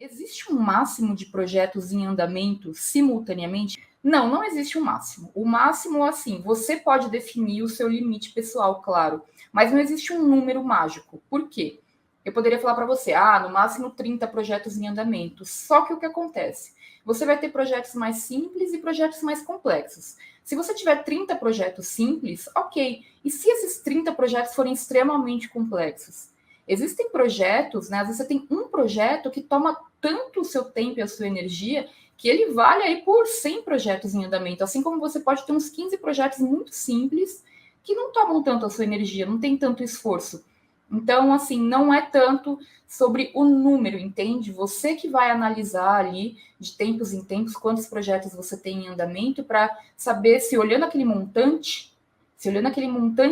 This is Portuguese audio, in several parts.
Existe um máximo de projetos em andamento simultaneamente? Não, não existe um máximo. O máximo, assim, você pode definir o seu limite pessoal, claro, mas não existe um número mágico. Por quê? Eu poderia falar para você, no máximo 30 projetos em andamento. Só que o que acontece? Você vai ter projetos mais simples e projetos mais complexos. Se você tiver 30 projetos simples, ok. E se esses 30 projetos forem extremamente complexos? Existem projetos, né? Às vezes você tem um projeto que toma tanto o seu tempo e a sua energia que ele vale aí por 100 projetos em andamento. Assim como você pode ter uns 15 projetos muito simples que não tomam tanto a sua energia, não tem tanto esforço. Então, assim, não é tanto sobre o número, entende? Você que vai analisar ali, de tempos em tempos, quantos projetos você tem em andamento para saber se olhando aquele montante,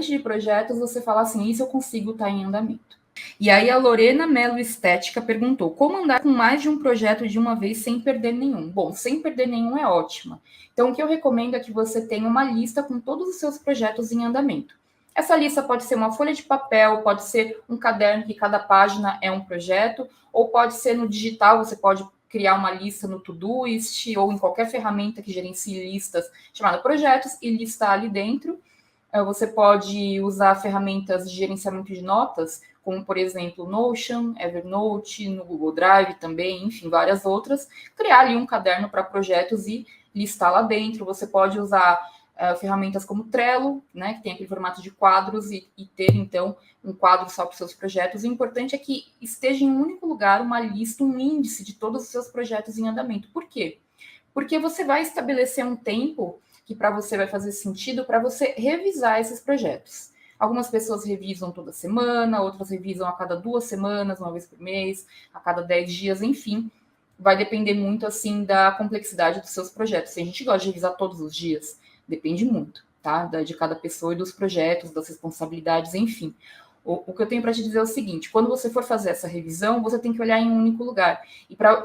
de projetos, você fala assim, isso eu consigo estar em andamento. E aí a Lorena Melo Estética perguntou, como andar com mais de um projeto de uma vez sem perder nenhum? Bom, sem perder nenhum é ótima. Então, o que eu recomendo é que você tenha uma lista com todos os seus projetos em andamento. Essa lista pode ser uma folha de papel, pode ser um caderno que cada página é um projeto, ou pode ser no digital, você pode criar uma lista no Todoist ou em qualquer ferramenta que gerencie listas chamada projetos e listar ali dentro. Você pode usar ferramentas de gerenciamento de notas, como, por exemplo, Notion, Evernote, no Google Drive também, enfim, várias outras. Criar ali um caderno para projetos e listar lá dentro. Você pode usar ferramentas como Trello, né, que tem aquele formato de quadros, e ter, então, um quadro só para os seus projetos. O importante é que esteja em um único lugar uma lista, um índice de todos os seus projetos em andamento. Por quê? Porque você vai estabelecer um tempo que para você vai fazer sentido para você revisar esses projetos. Algumas pessoas revisam toda semana, outras revisam a cada 2 semanas, uma vez por mês, a cada 10 dias, enfim. Vai depender muito, assim, da complexidade dos seus projetos. Tem gente que gosta de revisar todos os dias, depende muito, tá? De cada pessoa e dos projetos, das responsabilidades, enfim. O que eu tenho para te dizer é o seguinte: quando você for fazer essa revisão, você tem que olhar em um único lugar.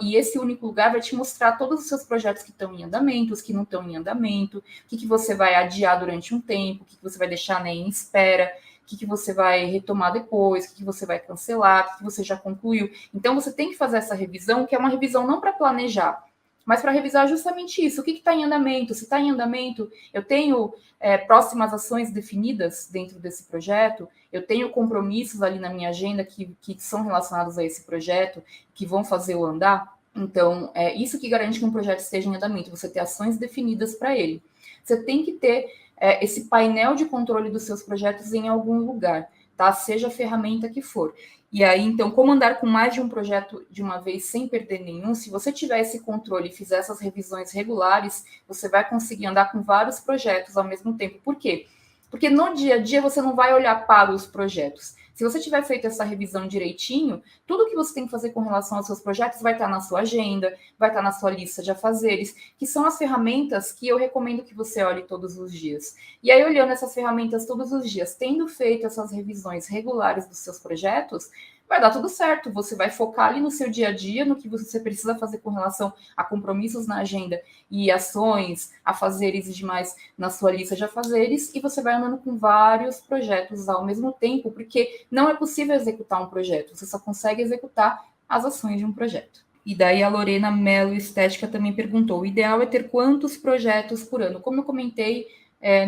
E esse único lugar vai te mostrar todos os seus projetos que estão em andamento, os que não estão em andamento, o que você vai adiar durante um tempo, o que você vai deixar, né, em espera, o que você vai retomar depois, o que você vai cancelar, o que você já concluiu. Então, você tem que fazer essa revisão, que é uma revisão não para planejar, mas para revisar justamente isso. O que está em andamento? Se está em andamento, eu tenho próximas ações definidas dentro desse projeto, eu tenho compromissos ali na minha agenda que são relacionados a esse projeto, que vão fazer eu andar. Então, é isso que garante que um projeto esteja em andamento, você ter ações definidas para ele. Você tem que ter esse painel de controle dos seus projetos em algum lugar, tá? Seja a ferramenta que for. E aí, então, como andar com mais de um projeto de uma vez sem perder nenhum? Se você tiver esse controle e fizer essas revisões regulares, você vai conseguir andar com vários projetos ao mesmo tempo. Por quê? Porque no dia a dia você não vai olhar para os projetos. Se você tiver feito essa revisão direitinho, tudo que você tem que fazer com relação aos seus projetos vai estar na sua agenda, vai estar na sua lista de afazeres, que são as ferramentas que eu recomendo que você olhe todos os dias. E aí, olhando essas ferramentas todos os dias, tendo feito essas revisões regulares dos seus projetos, vai dar tudo certo. Você vai focar ali no seu dia a dia, no que você precisa fazer com relação a compromissos na agenda e ações, afazeres e demais na sua lista de afazeres, e você vai andando com vários projetos ao mesmo tempo, porque não é possível executar um projeto, você só consegue executar as ações de um projeto. E daí a Lorena Melo Estética também perguntou, o ideal é ter quantos projetos por ano? Como eu comentei,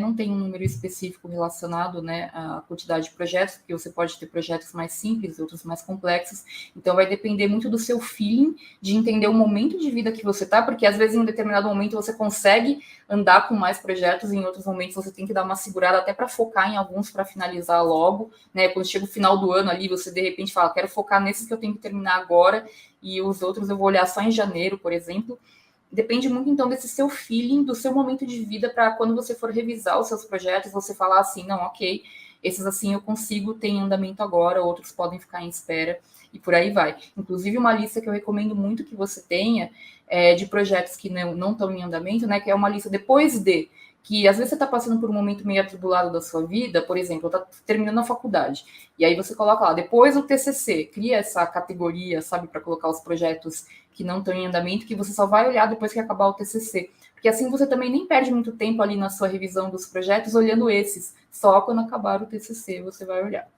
não tem um número específico relacionado, né, à quantidade de projetos, porque você pode ter projetos mais simples, outros mais complexos, então vai depender muito do seu feeling, de entender o momento de vida que você está, porque às vezes em um determinado momento você consegue andar com mais projetos, e em outros momentos você tem que dar uma segurada até para focar em alguns para finalizar logo, né, quando chega o final do ano ali, você de repente fala, quero focar nesses que eu tenho que terminar agora, e os outros eu vou olhar só em janeiro, por exemplo. Depende muito, então, desse seu feeling, do seu momento de vida, para quando você for revisar os seus projetos, você falar assim, não, ok, esses assim eu consigo ter em andamento agora, outros podem ficar em espera, e por aí vai. Inclusive, uma lista que eu recomendo muito que você tenha de projetos que não estão em andamento, né, que é uma lista depois que às vezes você está passando por um momento meio atribulado da sua vida, por exemplo, está terminando a faculdade, e aí você coloca lá, depois o TCC, cria essa categoria, sabe, para colocar os projetos que não estão em andamento, que você só vai olhar depois que acabar o TCC, porque assim você também nem perde muito tempo ali na sua revisão dos projetos olhando esses, só quando acabar o TCC você vai olhar.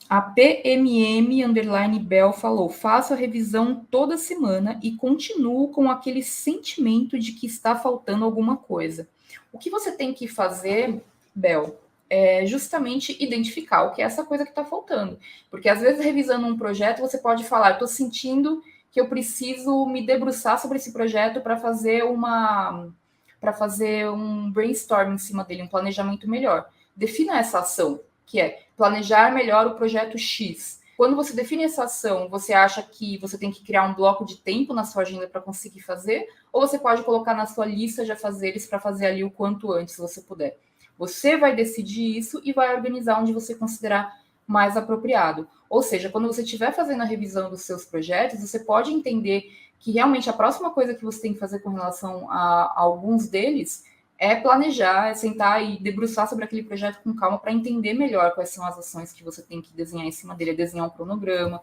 A PMM_Bel falou: faço a revisão toda semana e continuo com aquele sentimento de que está faltando alguma coisa. O que você tem que fazer, Bel, é justamente identificar o que é essa coisa que está faltando. Porque às vezes, revisando um projeto, você pode falar: estou sentindo que eu preciso me debruçar sobre esse projeto para fazer um brainstorm em cima dele, um planejamento melhor. Defina essa ação, que é planejar melhor o projeto X. Quando você define essa ação, você acha que você tem que criar um bloco de tempo na sua agenda para conseguir fazer? Ou você pode colocar na sua lista de afazeres para fazer ali o quanto antes você puder? Você vai decidir isso e vai organizar onde você considerar mais apropriado. Ou seja, quando você estiver fazendo a revisão dos seus projetos, você pode entender que realmente a próxima coisa que você tem que fazer com relação a alguns deles é planejar, é sentar e debruçar sobre aquele projeto com calma para entender melhor quais são as ações que você tem que desenhar em cima dele, desenhar um cronograma.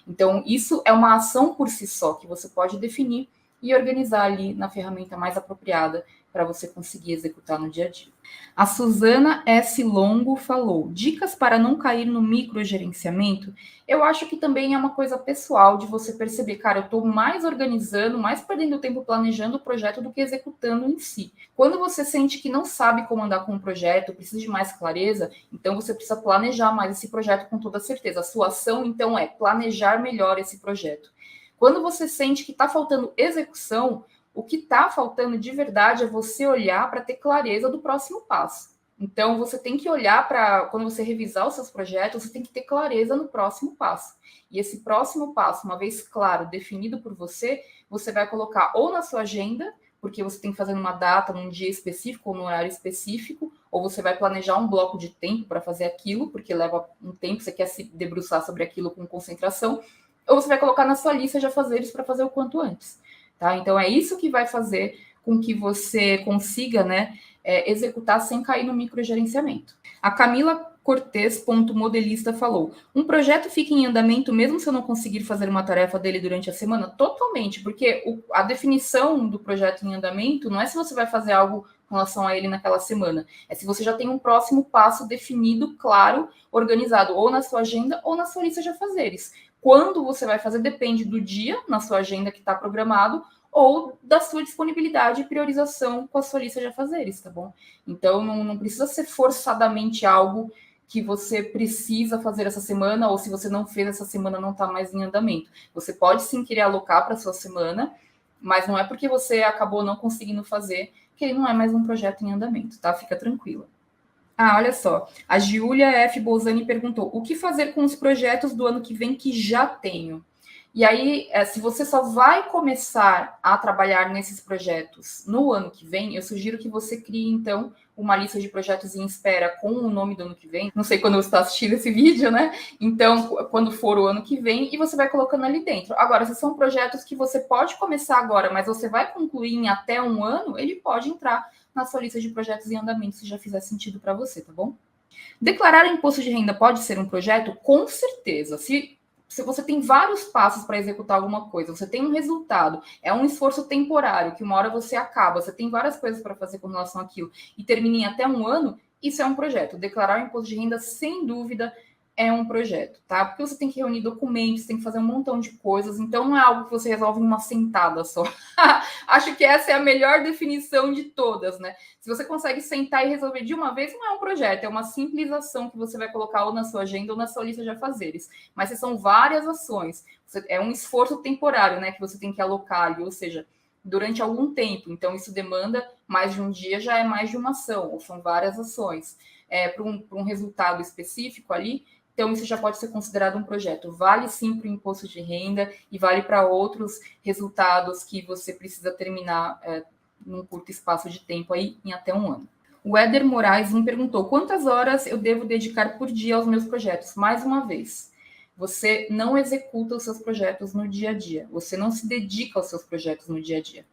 Então, isso é uma ação por si só que você pode definir e organizar ali na ferramenta mais apropriada para você conseguir executar no dia a dia. A Suzana S. Longo falou: dicas para não cair no microgerenciamento. Eu acho que também é uma coisa pessoal de você perceber, cara, eu estou mais organizando, mais perdendo tempo planejando o projeto do que executando em si. Quando você sente que não sabe como andar com um projeto, precisa de mais clareza, então você precisa planejar mais esse projeto com toda certeza. A sua ação, então, é planejar melhor esse projeto. Quando você sente que está faltando execução, o que está faltando de verdade é você olhar para ter clareza do próximo passo. Então, você tem que olhar para, quando você revisar os seus projetos, você tem que ter clareza no próximo passo. E esse próximo passo, uma vez claro, definido por você, você vai colocar ou na sua agenda, porque você tem que fazer numa data, num dia específico ou num horário específico, ou você vai planejar um bloco de tempo para fazer aquilo, porque leva um tempo, você quer se debruçar sobre aquilo com concentração, ou você vai colocar na sua lista de afazeres para fazer o quanto antes. Tá? Então, é isso que vai fazer com que você consiga, né, executar sem cair no microgerenciamento. A Camila Cortez, modelista, falou: um projeto fica em andamento mesmo se eu não conseguir fazer uma tarefa dele durante a semana? Totalmente, porque a definição do projeto em andamento não é se você vai fazer algo com relação a ele naquela semana, é se você já tem um próximo passo definido, claro, organizado, ou na sua agenda ou na sua lista de afazeres. Quando você vai fazer depende do dia na sua agenda que está programado ou da sua disponibilidade e priorização com a sua lista de afazeres, tá bom? Então, não precisa ser forçadamente algo que você precisa fazer essa semana, ou se você não fez essa semana, não está mais em andamento. Você pode sim querer alocar para a sua semana, mas não é porque você acabou não conseguindo fazer que ele não é mais um projeto em andamento, tá? Fica tranquila. Ah, olha só. A Giulia F. Bolzani perguntou: o que fazer com os projetos do ano que vem que já tenho? E aí, se você só vai começar a trabalhar nesses projetos no ano que vem, eu sugiro que você crie, então, uma lista de projetos em espera com o nome do ano que vem. Não sei quando você está assistindo esse vídeo, né? Então, quando for o ano que vem, e você vai colocando ali dentro. Agora, se são projetos que você pode começar agora, mas você vai concluir em até um ano, ele pode entrar na sua lista de projetos em andamento, se já fizer sentido para você, tá bom? Declarar imposto de renda pode ser um projeto? Com certeza. Se você tem vários passos para executar alguma coisa, você tem um resultado, é um esforço temporário, que uma hora você acaba, você tem várias coisas para fazer com relação àquilo, e termina em até um ano, isso é um projeto. Declarar o imposto de renda, sem dúvida, é um projeto, tá? Porque você tem que reunir documentos, tem que fazer um montão de coisas, então não é algo que você resolve em uma sentada só. Acho que essa é a melhor definição de todas, né? Se você consegue sentar e resolver de uma vez, não é um projeto, é uma simples ação que você vai colocar ou na sua agenda ou na sua lista de afazeres. Mas se são várias ações, é um esforço temporário, né, que você tem que alocar ali, ou seja, durante algum tempo. Então, isso demanda mais de um dia, já é mais de uma ação, ou são várias ações. Para um resultado específico ali, então, isso já pode ser considerado um projeto. Vale sim para o imposto de renda e vale para outros resultados que você precisa terminar num curto espaço de tempo aí, em até um ano. O Éder Moraes me perguntou: quantas horas eu devo dedicar por dia aos meus projetos? Mais uma vez, você não executa os seus projetos no dia a dia. Você não se dedica aos seus projetos no dia a dia.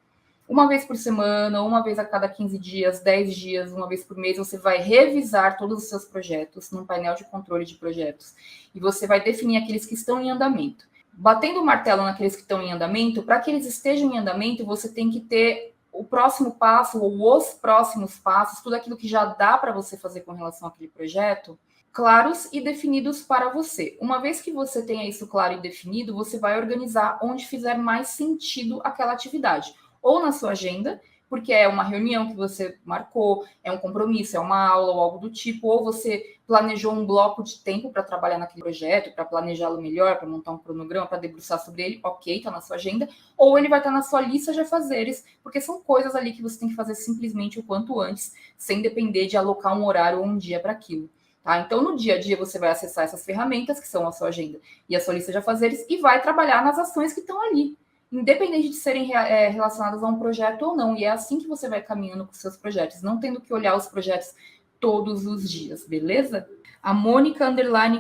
Uma vez por semana, uma vez a cada 15 dias, 10 dias, uma vez por mês, você vai revisar todos os seus projetos num painel de controle de projetos. E você vai definir aqueles que estão em andamento. Batendo o martelo naqueles que estão em andamento, para que eles estejam em andamento, você tem que ter o próximo passo ou os próximos passos, tudo aquilo que já dá para você fazer com relação àquele projeto, claros e definidos para você. Uma vez que você tenha isso claro e definido, você vai organizar onde fizer mais sentido aquela atividade. Ou na sua agenda, porque é uma reunião que você marcou, é um compromisso, é uma aula ou algo do tipo, ou você planejou um bloco de tempo para trabalhar naquele projeto, para planejá-lo melhor, para montar um cronograma, para debruçar sobre ele, ok, está na sua agenda, ou ele vai estar na sua lista de afazeres, porque são coisas ali que você tem que fazer simplesmente o quanto antes, sem depender de alocar um horário ou um dia para aquilo. Tá? Então, no dia a dia, você vai acessar essas ferramentas, que são a sua agenda e a sua lista de afazeres, e vai trabalhar nas ações que estão ali, independente de serem relacionadas a um projeto ou não. E é assim que você vai caminhando com os seus projetos, não tendo que olhar os projetos todos os dias, beleza? A Mônica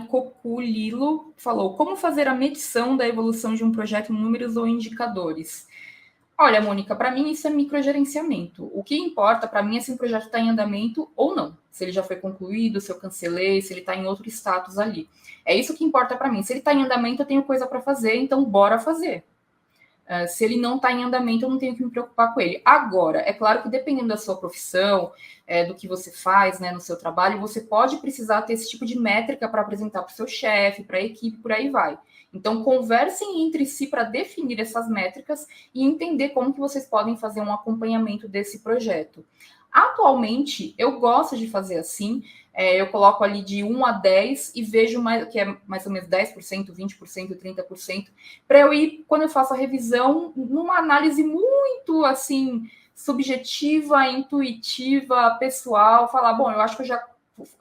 Coculilo falou: como fazer a medição da evolução de um projeto em números ou indicadores? Olha, Mônica, para mim isso é microgerenciamento. O que importa para mim é se um projeto está em andamento ou não. Se ele já foi concluído, se eu cancelei, se ele está em outro status ali. É isso que importa para mim. Se ele está em andamento, eu tenho coisa para fazer, então bora fazer. Se ele não está em andamento, eu não tenho que me preocupar com ele. Agora, é claro que dependendo da sua profissão, do que você faz, né, no seu trabalho, você pode precisar ter esse tipo de métrica para apresentar para o seu chefe, para a equipe, por aí vai. Então, conversem entre si para definir essas métricas e entender como que vocês podem fazer um acompanhamento desse projeto. Atualmente, eu gosto de fazer assim, eu coloco ali de 1 a 10 e vejo mais, que é mais ou menos 10%, 20%, 30%, para eu ir, quando eu faço a revisão, numa análise muito, assim, subjetiva, intuitiva, pessoal, falar, bom, eu acho que eu já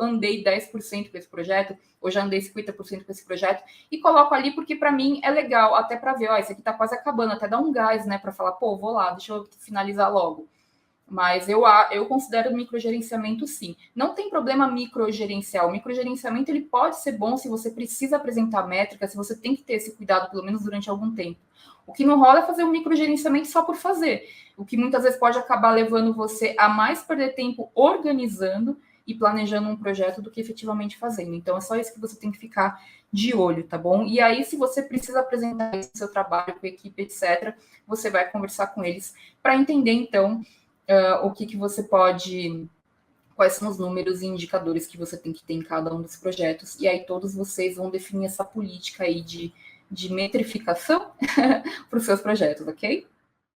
andei 10% com esse projeto, ou já andei 50% com esse projeto, e coloco ali porque para mim é legal, até para ver, ó, esse aqui tá quase acabando, até dá um gás, né, para falar, pô, vou lá, deixa eu finalizar logo. Mas eu considero microgerenciamento sim. Não tem problema microgerenciar. O microgerenciamento ele pode ser bom se você precisa apresentar métrica, se você tem que ter esse cuidado, pelo menos durante algum tempo. O que não rola é fazer um microgerenciamento só por fazer. O que muitas vezes pode acabar levando você a mais perder tempo organizando e planejando um projeto do que efetivamente fazendo. Então, é só isso que você tem que ficar de olho, tá bom? E aí, se você precisa apresentar isso no seu trabalho com a equipe, etc., você vai conversar com eles para entender, então, o que você pode, quais são os números e indicadores que você tem que ter em cada um dos projetos, e aí todos vocês vão definir essa política aí de metrificação para os seus projetos, ok?